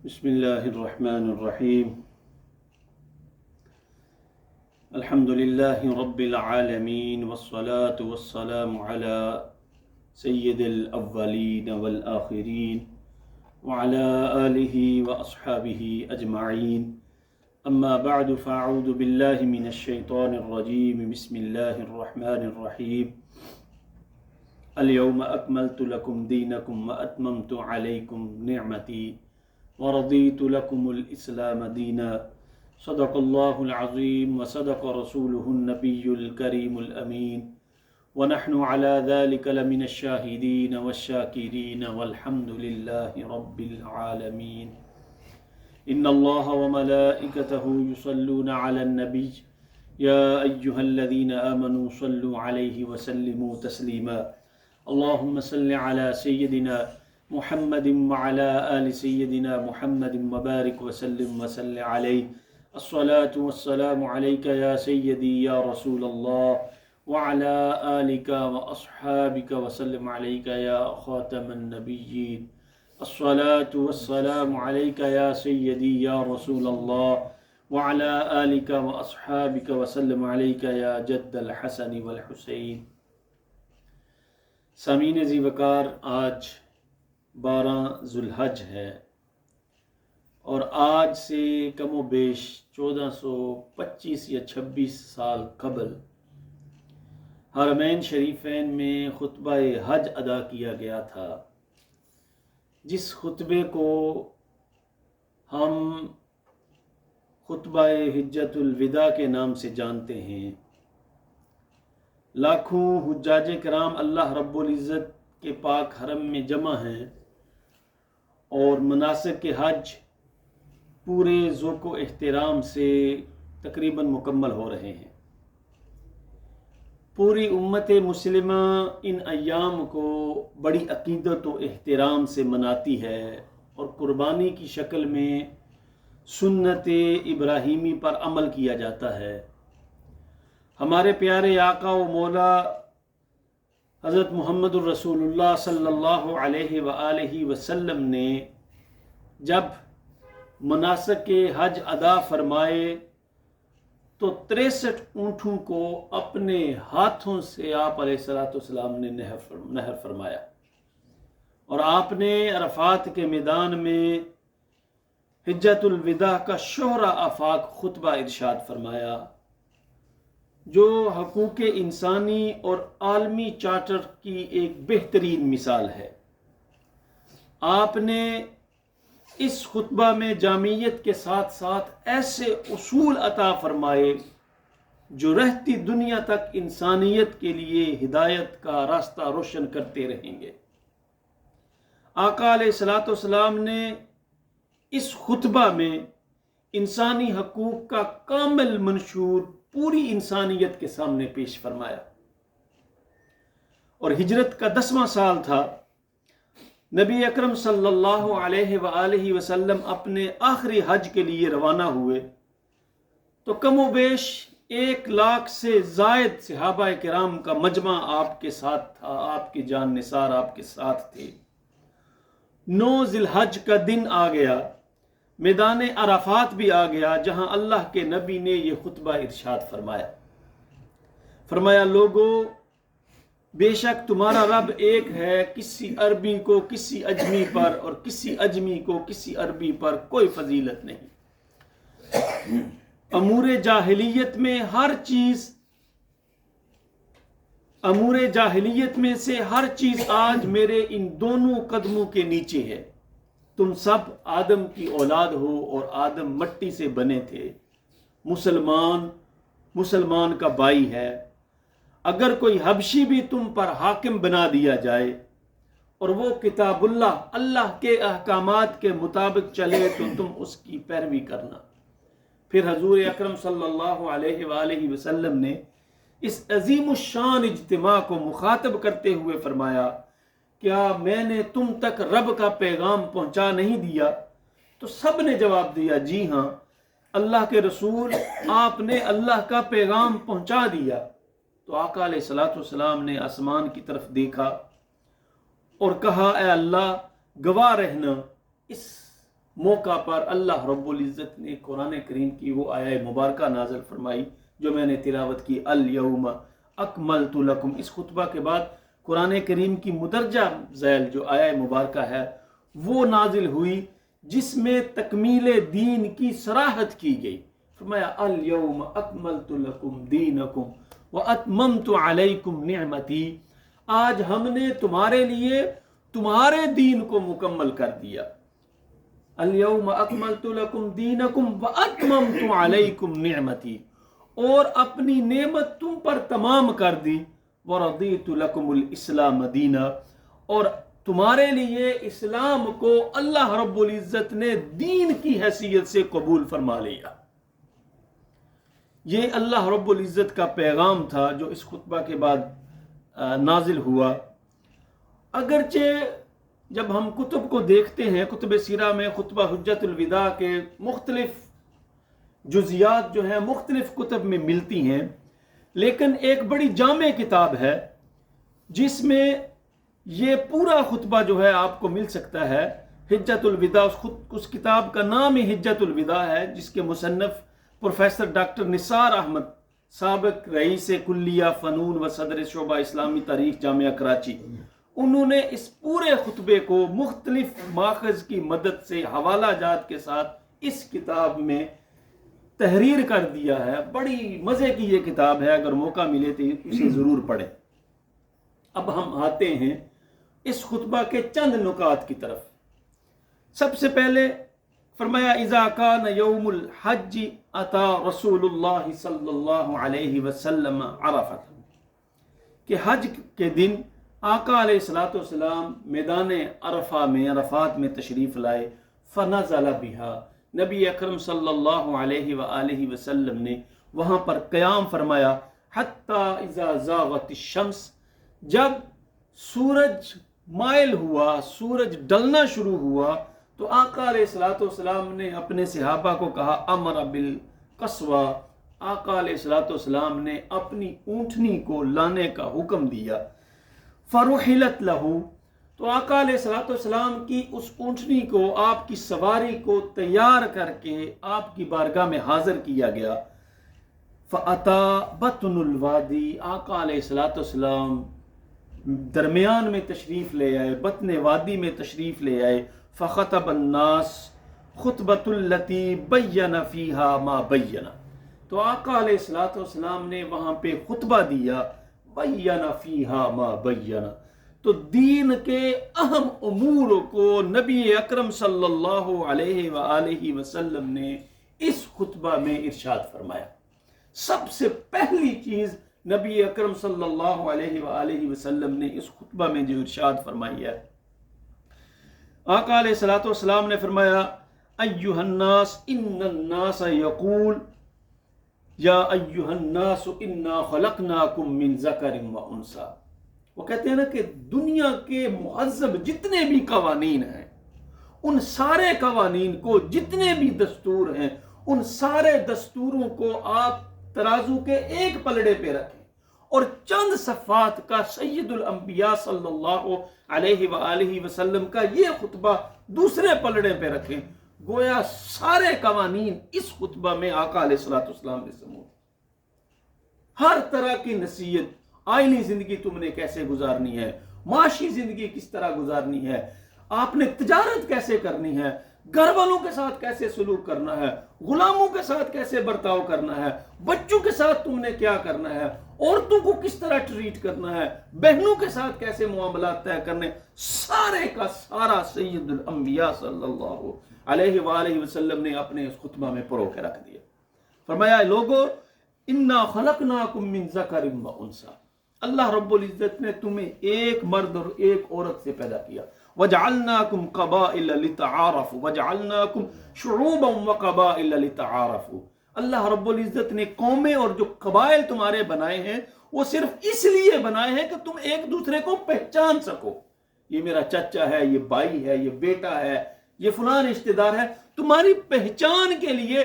بسم الله الرحمن الرحيم. الحمد لله رب العالمين والصلاة والسلام على سيد الأولين والآخرين وعلى آله وأصحابه أجمعين. أما بعد فأعوذ بالله من الشيطان الرجيم. بسم الله الرحمن الرحيم. اليوم أكملت لكم دينكم وأتممت عليكم نعمتي ورضيت لكم الإسلام دينا. صدق الله العظيم وصدق رسوله النبي الكريم الأمين ونحن على ذلك لمن الشاهدين والشاكرين والحمد لله رب العالمين. إن الله وملائكته يصلون على النبي يا أيها الذين آمنوا صلوا عليه وسلموا تسليما. اللهم صل على سيدنا محمد وعلى آل سيدنا محمد وبارك وسلم وصل عليه. الصلاة والسلام عليك يا سيدي يا رسول الله وعلى آلك وأصحابك وسلم عليك يا خاتم النبيين. الصلاة والسلام عليك يا سيدي يا رسول الله وعلى آلك وأصحابك وسلم عليك يا جد الحسن والحسين. سامعین ذی وقار، آج 12 ذو الحج ہے اور آج سے کم و بیش 1425 یا 26 سال قبل حرمین شریفین میں خطبہ حج ادا کیا گیا تھا، جس خطبے کو ہم خطبہ حجۃ الوداع کے نام سے جانتے ہیں۔ لاکھوں حجاج کرام اللہ رب العزت کے پاک حرم میں جمع ہیں اور مناسک کے حج پورے ذوق و احترام سے تقریباً مکمل ہو رہے ہیں۔ پوری امت مسلمہ ان ایام کو بڑی عقیدت و احترام سے مناتی ہے اور قربانی کی شکل میں سنت ابراہیمی پر عمل کیا جاتا ہے۔ ہمارے پیارے آقا و مولا حضرت محمد الرسول اللہ صلی اللہ علیہ وآلہ وسلم نے جب مناسک حج ادا فرمائے تو 63 اونٹوں کو اپنے ہاتھوں سے آپ علیہ الصلوۃ والسلام نے نحر فرمایا اور آپ نے عرفات کے میدان میں حجۃ الوداع کا شہرا آفاق خطبہ ارشاد فرمایا، جو حقوق انسانی اور عالمی چارٹر کی ایک بہترین مثال ہے۔ آپ نے اس خطبہ میں جامعیت کے ساتھ ساتھ ایسے اصول عطا فرمائے جو رہتی دنیا تک انسانیت کے لیے ہدایت کا راستہ روشن کرتے رہیں گے۔ آقا علیہ الصلوۃ والسلام نے اس خطبہ میں انسانی حقوق کا کامل منشور پوری انسانیت کے سامنے پیش فرمایا، اور ہجرت کا 10واں سال تھا۔ نبی اکرم صلی اللہ علیہ وآلہ وسلم اپنے آخری حج کے لیے روانہ ہوئے تو کم و بیش 1 لاکھ سے زائد صحابہ کرام کا مجمع آپ کے ساتھ تھا، آپ کے جان نثار آپ کے ساتھ تھے۔ 9 ذی الحج کا دن آ گیا، میدان عرفات بھی آ گیا، جہاں اللہ کے نبی نے یہ خطبہ ارشاد فرمایا، لوگو، بے شک تمہارا رب ایک ہے، کسی عربی کو کسی اجمی پر اور کسی اجمی کو کسی عربی پر کوئی فضیلت نہیں۔ امور جاہلیت میں سے ہر چیز آج میرے ان دونوں قدموں کے نیچے ہے۔ تم سب آدم کی اولاد ہو اور آدم مٹی سے بنے تھے۔ مسلمان کا بھائی ہے۔ اگر کوئی حبشی بھی تم پر حاکم بنا دیا جائے اور وہ کتاب اللہ کے احکامات کے مطابق چلے تو تم اس کی پیروی کرنا۔ پھر حضور اکرم صلی اللہ علیہ وآلہ وسلم نے اس عظیم الشان اجتماع کو مخاطب کرتے ہوئے فرمایا، کیا میں نے تم تک رب کا پیغام پہنچا نہیں دیا؟ تو سب نے جواب دیا، جی ہاں اللہ کے رسول، آپ نے اللہ کا پیغام پہنچا دیا۔ تو آقا علیہ الصلوۃ والسلام نے آسمان کی طرف دیکھا اور کہا، اے اللہ، گواہ رہنا، اس موقع پر اللہ رب العزت نے قرآن کریم کی وہ آیہ مبارکہ نازل فرمائی جو میں نے تلاوت کی، الیوم اکملت لکم۔ اس خطبہ کے بعد قرآن کریم کی مدرجہ ذیل جو آیہ مبارکہ ہے وہ نازل ہوئی جس میں تکمیل دین کی صراحت کی گئی۔ فرمایا الیوم اکملت لکم دینکم واتممت علیکم نعمتی، آج ہم نے تمہارے لیے تمہارے دین کو مکمل کر دیا۔ الیوم اکملت لکم دینکم واتممت علیکم نعمتی، اور اپنی نعمت تم پر تمام کر دی۔ ورضیت لکم الاسلام دینا، اور تمہارے لیے اسلام کو اللہ رب العزت نے دین کی حیثیت سے قبول فرما لیا۔ یہ اللہ رب العزت کا پیغام تھا جو اس خطبہ کے بعد نازل ہوا۔ اگرچہ جب ہم کتب کو دیکھتے ہیں، کتب سیرہ میں خطبہ حجت الوداع کے مختلف جزیات جو ہیں مختلف کتب میں ملتی ہیں، لیکن ایک بڑی جامع کتاب ہے جس میں یہ پورا خطبہ جو ہے آپ کو مل سکتا ہے، حجت الوداع۔ اس کتاب کا نام ہی حجت الوداع ہے، جس کے مصنف پروفیسر ڈاکٹر نثار احمد، سابق رئیس کلیہ فنون و صدر شعبہ اسلامی تاریخ جامعہ کراچی، انہوں نے اس پورے خطبے کو مختلف ماخذ کی مدد سے حوالہ جات کے ساتھ اس کتاب میں تحریر کر دیا ہے۔ بڑی مزے کی یہ کتاب ہے، اگر موقع ملے تو اسے ضرور پڑھیں۔ اب ہم آتے ہیں اس خطبہ کے چند نکات کی طرف۔ سب سے پہلے فرمایا اذا کان یوم الحج اتا رسول اللہ صلی اللہ علیہ وسلم عرفۃ، کہ حج کے دن آقا علیہ الصلوۃ والسلام میدان عرفات میں تشریف لائے۔ فنزل بہا، نبی اکرم صلی اللہ علیہ وآلہ وسلم نے وہاں پر قیام فرمایا۔ حتی اذا زاغت الشمس، جب سورج مائل ہوا، سورج ڈلنا شروع ہوا، تو آقا علیہ الصلوۃ والسلام نے اپنے صحابہ کو کہا امر بالقصوہ، آقا علیہ الصلوۃ والسلام نے اپنی اونٹنی کو لانے کا حکم دیا۔ فرحلت لہو، تو آقا علیہ الصلوۃ والسلام کی اس اونٹنی کو، آپ کی سواری کو تیار کر کے آپ کی بارگاہ میں حاضر کیا گیا۔ فاتا بطن الوادی، آقا علیہ الصلوۃ والسلام درمیان میں تشریف لے آئے، بطن وادی میں تشریف لے آئے۔ فخطب الناس خطبۃ التی بین فیہا ما بین، تو آقا علیہ الصلوۃ والسلام نے وہاں پہ خطبہ دیا، بین فیہا ما بین، تو دین کے اہم امور کو نبی اکرم صلی اللہ علیہ وآلہ وسلم نے اس خطبہ میں ارشاد فرمایا۔ سب سے پہلی چیز نبی اکرم صلی اللہ علیہ وآلہ وسلم نے اس خطبہ میں جو ارشاد فرمائی ہے، آقا علیہ الصلوۃ والسلام نے فرمایا ایھا الناس ان الناس یقول یا ایھا الناس انا خلقناکم من ذکر و انثی، وہ کہتے ہیں نا کہ دنیا کے مہذب جتنے بھی قوانین ہیں، ان سارے قوانین کو، جتنے بھی دستور ہیں، ان سارے دستوروں کو آپ ترازو کے ایک پلڑے پہ رکھیں، اور چند صفحات کا سید الانبیاء صلی اللہ علیہ وآلہ وسلم کا یہ خطبہ دوسرے پلڑے پہ رکھیں۔ گویا سارے قوانین اس خطبہ میں آقا علیہ الصلوۃ والسلام نے سمو، ہر طرح کی نصیحت، آئینی زندگی تم نے کیسے گزارنی ہے، معاشی زندگی کس طرح گزارنی ہے، آپ نے تجارت کیسے کرنی ہے، گھر والوں کے ساتھ کیسے سلوک کرنا ہے، غلاموں کے ساتھ کیسے برتاؤ کرنا ہے، بچوں کے ساتھ تم نے کیا کرنا ہے، عورتوں کو کس طرح ٹریٹ کرنا ہے، بہنوں کے ساتھ کیسے معاملات طے کرنے، سارے کا سارا سید الانبیاء صلی اللہ علیہ وآلہ وسلم نے اپنے اس خطبہ میں پرو کے رکھ دیا۔ فرمایا لوگو انا خلقناکم من ذکر و انثی، اللہ رب العزت نے تمہیں ایک مرد اور ایک عورت سے پیدا کیا۔ وَجَعَلْنَاكُمْ قَبَائِلَ لِتَعَارَفُوا وَجَعَلْنَاكُمْ شُعُوبًا وَقَبَائِلَ لِتَعَارَفُوا، اللہ رب العزت نے قومیں اور جو قبائل تمہارے بنائے ہیں وہ صرف اس لیے بنائے ہیں کہ تم ایک دوسرے کو پہچان سکو، یہ میرا چچا ہے، یہ بھائی ہے، یہ بیٹا ہے، یہ فلاں رشتہ دار ہے۔ تمہاری پہچان کے لیے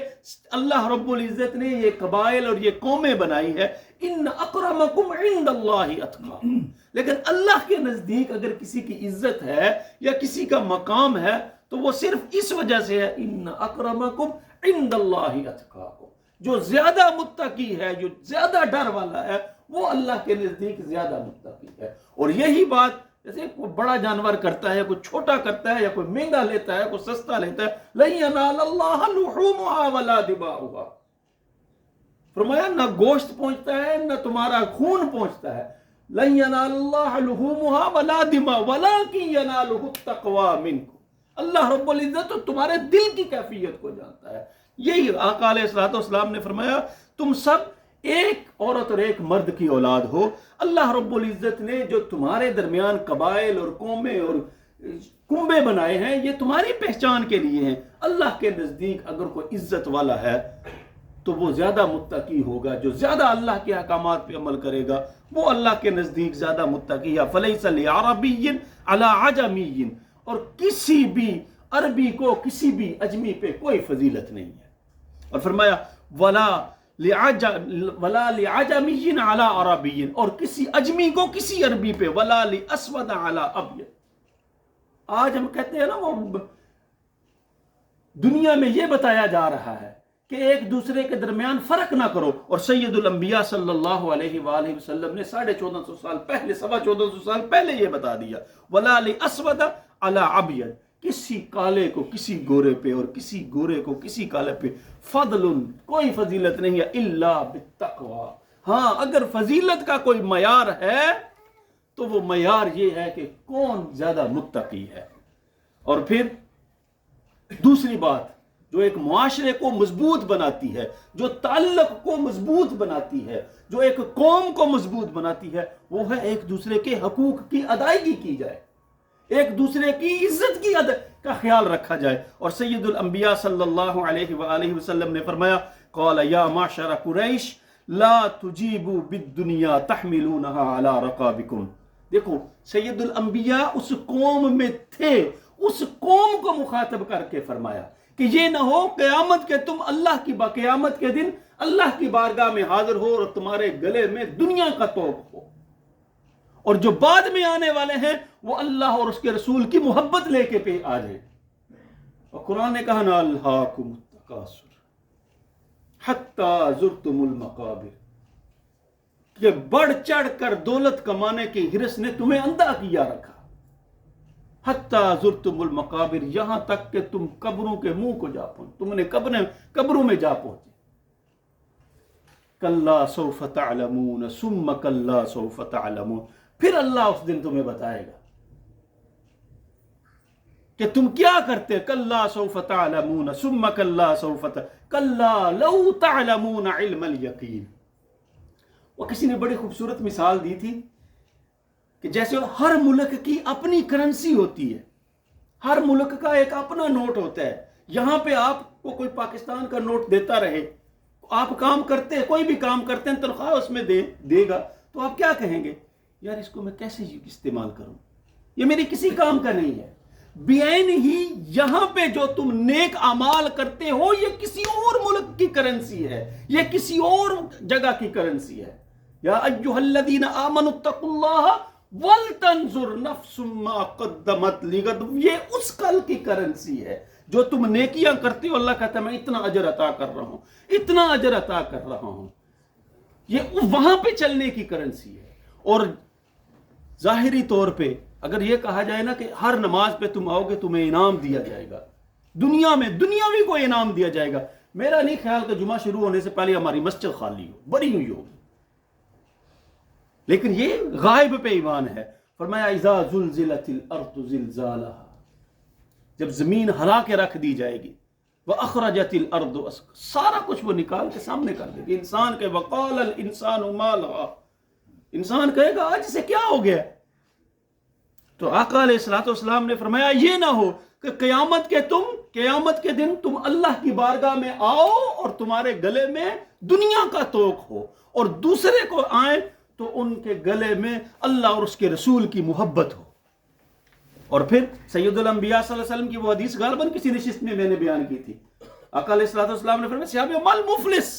اللہ رب العزت نے یہ قبائل اور یہ قومیں بنائی ہے۔ ان اکرمکم عند اللہ اتقاکم، لیکن اللہ کے نزدیک اگر کسی کی عزت ہے یا کسی کا مقام ہے تو وہ صرف اس وجہ سے ہے ان اکرمکم عند اللہ اتقاکم، جو زیادہ متقی ہے، جو زیادہ ڈر والا ہے، وہ اللہ کے نزدیک زیادہ متقی ہے۔ اور یہی بات جیسے کوئی بڑا جانور کرتا ہے، کوئی چھوٹا کرتا ہے، یا کوئی مہنگا لیتا ہے، کوئی سستا لیتا ہے، لن ینال اللہ لحومها ولا دماؤها، فرمایا نہ گوشت پہنچتا ہے نہ تمہارا خون پہنچتا ہے، لن ینال اللہ لحومها ولا دماء ولکن ینالہ التقوی منکم، اللہ رب العزت تو تمہارے دل کی کیفیت کو جانتا ہے۔ یہی آقا علیہ الصلوۃ والسلام نے فرمایا تم سب ایک عورت اور ایک مرد کی اولاد ہو، اللہ رب العزت نے جو تمہارے درمیان قبائل اور قومیں اور کنبے بنائے ہیں یہ تمہاری پہچان کے لیے ہیں۔ اللہ کے نزدیک اگر کوئی عزت والا ہے تو وہ زیادہ متقی ہوگا، جو زیادہ اللہ کے احکامات پہ عمل کرے گا وہ اللہ کے نزدیک زیادہ متقی ہے۔ فلیس لعربی علی عجمی، اور کسی بھی عربی کو کسی بھی اجمی پہ کوئی فضیلت نہیں ہے۔ اور فرمایا ولا لعجمی علی عربی، اور کسی اجمی کو کسی عربی پہ، ولا لاسود علی ابیض۔ آج ہم کہتے ہیں نا وہ دنیا میں یہ بتایا جا رہا ہے کہ ایک دوسرے کے درمیان فرق نہ کرو، اور سید الانبیاء صلی اللہ علیہ وآلہ وسلم نے 1450 سال پہلے، 1450 سال پہلے یہ بتا دیا ولا لاسود علی ابیض، کسی کالے کو کسی گورے پہ اور کسی گورے کو کسی کالے پہ فضل، کوئی فضیلت نہیں ہے الا بالتقوی۔ ہاں اگر فضیلت کا کوئی معیار ہے تو وہ معیار یہ ہے کہ کون زیادہ متقی ہے۔ اور پھر دوسری بات جو ایک معاشرے کو مضبوط بناتی ہے، جو تعلق کو مضبوط بناتی ہے، جو ایک قوم کو مضبوط بناتی ہے، وہ ہے ایک دوسرے کے حقوق کی ادائیگی کی جائے، ایک دوسرے کی عزت کی کا خیال رکھا جائے۔ اور سید الانبیاء صلی اللہ علیہ وآلہ وسلم نے فرمایا قال یا معشر قریش لا تجیبوا بالدنیا تحملونها علی رقابکم۔ دیکھو سید الانبیاء اس قوم میں تھے، اس قوم کو مخاطب کر کے فرمایا کہ یہ نہ ہو قیامت کے تم اللہ کی قیامت کے دن اللہ کی بارگاہ میں حاضر ہو اور تمہارے گلے میں دنیا کا توق ہو، اور جو بعد میں آنے والے ہیں وہ اللہ اور اس کے رسول کی محبت لے کے پہ آ جائے۔ اور قرآن نے کہا نا الہاکم التکاثر حتی زرتم المقابر، کہ بڑھ چڑھ کر دولت کمانے کی ہرس نے تمہیں اندھا کیا رکھا، حتی زرتم المقابر، یہاں تک کہ تم قبروں کے منہ کو جا پہنچے، تم نے قبروں میں جا پہنچے۔ کلا سوف تعلمون ثم کلا سوف تعلمون، پھر اللہ اس دن تمہیں بتائے گا کہ تم کیا کرتے۔ کلا سوف تعلمون ثم کلا سوف کلا لو تعلمون علم الیقین۔ وہ کسی نے بڑی خوبصورت مثال دی تھی کہ جیسے ہر ملک کی اپنی کرنسی ہوتی ہے، ہر ملک کا ایک اپنا نوٹ ہوتا ہے۔ یہاں پہ آپ کو کوئی پاکستان کا نوٹ دیتا رہے، آپ کام کرتے ہیں، کوئی بھی کام کرتے ہیں، تنخواہ اس میں دے گا، تو آپ کیا کہیں گے؟ یار اس کو میں کیسے استعمال کروں، یہ میری کسی کام کا نہیں ہے۔ بعین ہی یہاں پہ جو تم نیک اعمال کرتے ہو یہ کسی اور ملک کی کرنسی ہے، یہ کسی اور جگہ کی کرنسی ہے۔ یا ایھا الذین آمنوا اتقوا اللہ ولتنظر نفس ما قدمت لغد، یہ اس کل کی کرنسی ہے جو تم نیکیاں کرتے ہو، اللہ کہتا ہے میں اتنا اجر عطا کر رہا ہوں، اتنا اجر عطا کر رہا ہوں، یہ وہاں پہ چلنے کی کرنسی ہے۔ اور ظاہری طور پہ اگر یہ کہا جائے نا کہ ہر نماز پہ تم آؤ گے تمہیں انعام دیا جائے گا، دنیا میں دنیاوی کو انعام دیا جائے گا، میرا نہیں خیال کہ جمعہ شروع ہونے سے پہلے ہماری مسجد خالی ہو، بڑی ہوئی ہوگی۔ لیکن یہ غائب پہ ایمان ہے۔ فرمایا اذا زلزلت الارض زلزالها، جب زمین ہلا کے رکھ دی جائے گی، واخرجت الارض، سارا کچھ وہ نکال کے سامنے کر دے گی انسان کے، وقال الانسان ما لها، انسان کہے گا آج سے کیا ہو گیا؟ تو آقا علیہ الصلوۃ والسلام نے فرمایا یہ نہ ہو کہ قیامت کے دن تم اللہ کی بارگاہ میں آؤ اور تمہارے گلے میں دنیا کا توق ہو، اور دوسرے کو آئیں تو ان کے گلے میں اللہ اور اس کے رسول کی محبت ہو۔ اور پھر سید الانبیاء صلی اللہ علیہ وسلم کی وہ حدیث غالباً کسی نشست میں نے بیان کی تھی، آقا علیہ الصلوۃ والسلام نے فرمایا صحابیوں مل مفلس،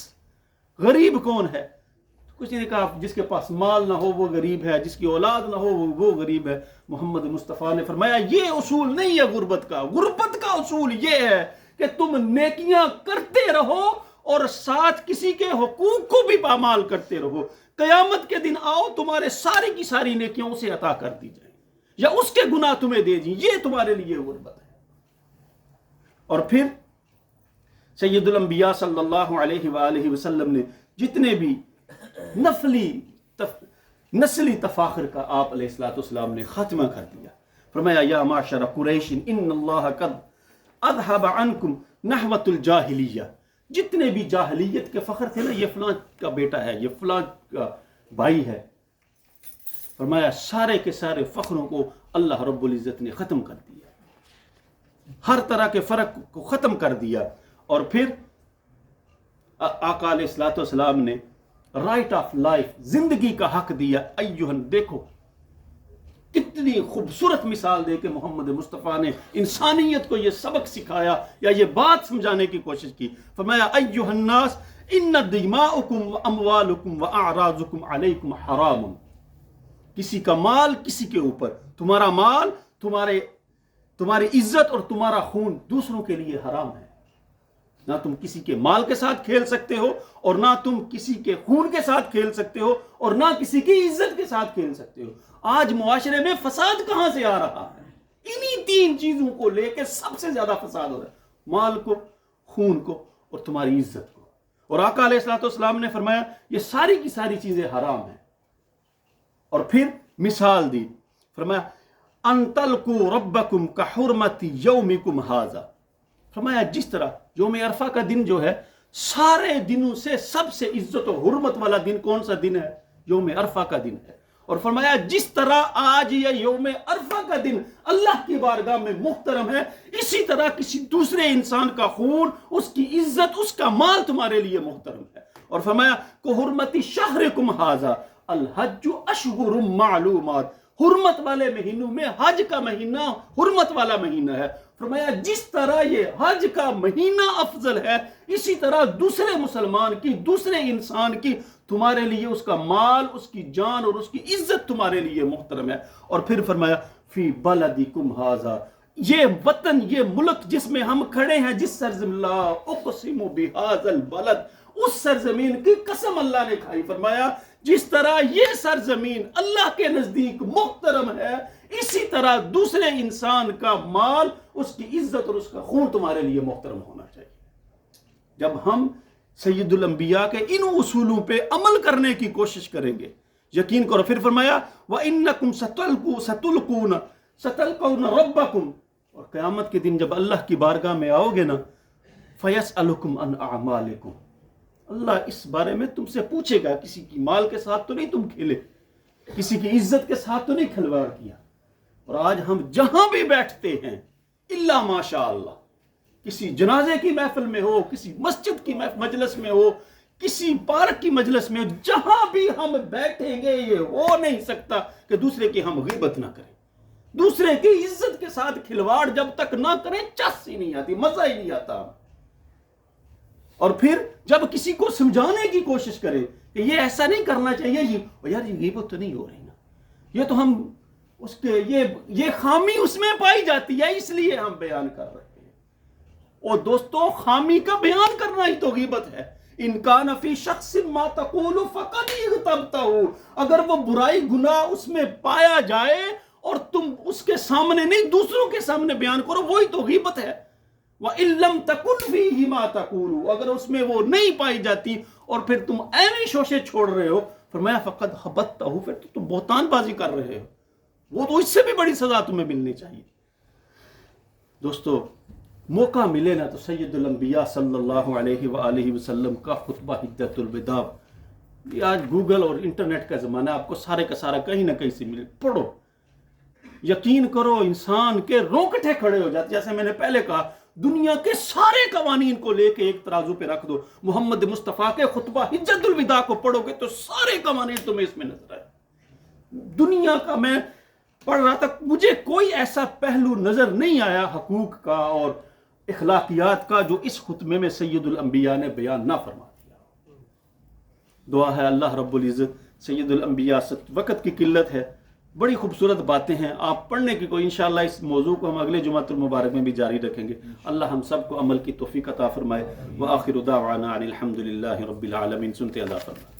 غریب کون ہے؟ کچھ نہیں کہا جس کے پاس مال نہ ہو وہ غریب ہے، جس کی اولاد نہ ہو وہ غریب ہے۔ محمد مصطفیٰ نے فرمایا یہ اصول نہیں ہے غربت کا، غربت کا اصول یہ ہے کہ تم نیکیاں کرتے رہو اور ساتھ کسی کے حقوق کو بھی پامال کرتے رہو۔ قیامت کے دن آؤ تمہارے ساری کی ساری نیکیاں اسے عطا کر دی جائیں یا اس کے گناہ تمہیں دے دیں، یہ تمہارے لیے غربت ہے۔ اور پھر سید الانبیاء صلی اللہ علیہ وآلہ وسلم نے جتنے بھی نسلی تفاخر کا آپ علیہ السلام نے خاتمہ کر دیا۔ فرمایا یا معشر قریش ان اللہ قد اذهب عنکم نحوۃ الجاہلیہ، جتنے بھی جاہلیت کے فخر تھے نا، یہ فلاں کا بیٹا ہے، یہ فلاں کا بھائی ہے، فرمایا سارے کے سارے فخروں کو اللہ رب العزت نے ختم کر دیا، ہر طرح کے فرق کو ختم کر دیا۔ اور پھر آقا علیہ السلام نے رائٹ آف لائف، زندگی کا حق دیا۔ ایہن، دیکھو کتنی خوبصورت مثال دے کے محمد مصطفیٰ نے انسانیت کو یہ سبق سکھایا یا یہ بات سمجھانے کی کوشش کی۔ فرمایا ایہا الناس ان دماءکم واموالکم واعراضکم علیکم حرام، کسی کا مال کسی کے اوپر، تمہارا مال، تمہاری عزت اور تمہارا خون دوسروں کے لیے حرام ہے۔ نہ تم کسی کے مال کے ساتھ کھیل سکتے ہو اور نہ تم کسی کے خون کے ساتھ کھیل سکتے ہو اور نہ کسی کی عزت کے ساتھ کھیل سکتے ہو۔ آج معاشرے میں فساد کہاں سے آ رہا ہے؟ انہی تین چیزوں کو لے کے سب سے زیادہ فساد ہو رہا ہے، مال کو، خون کو اور تمہاری عزت کو۔ اور آقا علیہ السلام نے فرمایا یہ ساری کی ساری چیزیں حرام ہیں۔ اور پھر مثال دی، فرمایا ان تلقوا ربکم کحرمت یومکم ھذا، فرمایا جس طرح یوم عرفہ کا دن جو ہے سارے دنوں سے سب سے عزت و حرمت والا دن کون سا دن ہے؟ یوم عرفہ کا دن ہے۔ اور فرمایا جس طرح آج یہ یوم عرفہ کا دن اللہ کی بارگاہ میں محترم ہے، اسی طرح کسی دوسرے انسان کا خون، اس کی عزت، اس کا مال تمہارے لیے محترم ہے۔ اور فرمایا کو حرمت شہرکم ھذا الحج اشہر معلومات، حرمت والے مہینوں میں حج کا مہینہ حرمت والا مہینہ ہے۔ فرمایا جس طرح یہ حج کا مہینہ افضل ہے، اسی طرح دوسرے مسلمان کی، دوسرے انسان کی، تمہارے لیے اس کا مال، اس کی جان اور اس کی عزت تمہارے لیے محترم ہے۔ اور پھر فرمایا فی بلدکم ھذا، یہ وطن، یہ ملک جس میں ہم کھڑے ہیں، جس سرزمین، لا اقسم بھذا البلد، اس سرزمین کی قسم اللہ نے کھائی۔ فرمایا جس طرح یہ سرزمین اللہ کے نزدیک محترم ہے، اسی طرح دوسرے انسان کا مال، اس کی عزت اور اس کا خون تمہارے لیے محترم ہونا چاہیے۔ جب ہم سید الانبیاء کے ان اصولوں پہ عمل کرنے کی کوشش کریں گے، یقین کرو۔ پھر فرمایا وَإِنَّكُمْ سَتَلْقَوْنَ رَبَّكُمْ، اور قیامت کے دن جب اللہ کی بارگاہ میں آؤ گے نا، فَيَسْأَلُكُمْ عَنْ أَعْمَالِكُمْ، اللہ اس بارے میں تم سے پوچھے گا، کسی کی مال کے ساتھ تو نہیں تم کھیلے، کسی کی عزت کے ساتھ تو نہیں کھلواڑ کیا۔ اور آج ہم جہاں بھی بیٹھتے ہیں، الا ماشاء اللہ، کسی جنازے کی محفل میں ہو، کسی مسجد کی مجلس میں ہو، کسی پارک کی مجلس میں ہو، جہاں بھی ہم بیٹھیں گے یہ ہو نہیں سکتا کہ دوسرے کی ہم غیبت نہ کریں، دوسرے کی عزت کے ساتھ کھلواڑ جب تک نہ کریں چس ہی نہیں آتی، مزہ ہی نہیں آتا۔ اور پھر جب کسی کو سمجھانے کی کوشش کرے کہ یہ ایسا نہیں کرنا چاہیے، یار یہ غیبت تو نہیں ہو رہی نا، یہ تو ہم اس کے یہ خامی اس میں پائی جاتی ہے، اس لیے ہم بیان کر رہے ہیں۔ اور دوستو خامی کا بیان کرنا ہی تو غیبت ہے۔ ان کان فی شخص ما تقول فقد اغتبتہ، اگر وہ برائی گناہ اس میں پایا جائے اور تم اس کے سامنے نہیں دوسروں کے سامنے بیان کرو، وہی تو غیبت ہے۔ وَإِن لَمْ تَكُنْ فِيهِ مَا تَقُولُ، اگر اس میں وہ نہیں پائی جاتی اور پھر تم ایویں شوشے چھوڑ رہے ہو، فرمایا فقد حبتہ، پھر تو تم بہتان بازی کر رہے ہو، وہ تو اس سے بھی بڑی سزا تمہیں ملنی چاہیے۔ دوستو موقع ملے نا تو سید الانبیاء صلی اللہ علیہ وآلہ وسلم کا خطبہ حجۃ الوداع، یہ آج گوگل اور انٹرنیٹ کا زمانہ، آپ کو سارے کا سارا کہیں نہ کہیں سے ملے، پڑھو، یقین کرو انسان کے رونگٹے کھڑے ہو جاتے۔ جیسے میں نے پہلے کہا، دنیا کے سارے قوانین کو لے کے ایک ترازو پہ رکھ دو، محمد مصطفیٰ کے خطبہ حجۃ الوداع کو پڑھو گے تو سارے قوانین تمہیں اس میں نظر آئے۔ دنیا کا میں پڑھ رہا تھا، مجھے کوئی ایسا پہلو نظر نہیں آیا حقوق کا اور اخلاقیات کا جو اس خطبے میں سید الانبیاء نے بیان نہ فرما دیا۔ دعا ہے اللہ رب العزت سید الانبیاء، وقت کی قلت ہے، بڑی خوبصورت باتیں ہیں آپ پڑھنے کی، کوئی انشاءاللہ اس موضوع کو ہم اگلے جمعۃ المبارک میں بھی جاری رکھیں گے۔ اللہ ہم سب کو عمل کی توفیق عطا فرمائے۔ وآخر دعوانا ان الحمد للہ رب العالمین۔ سنتے اللہ فرمائے۔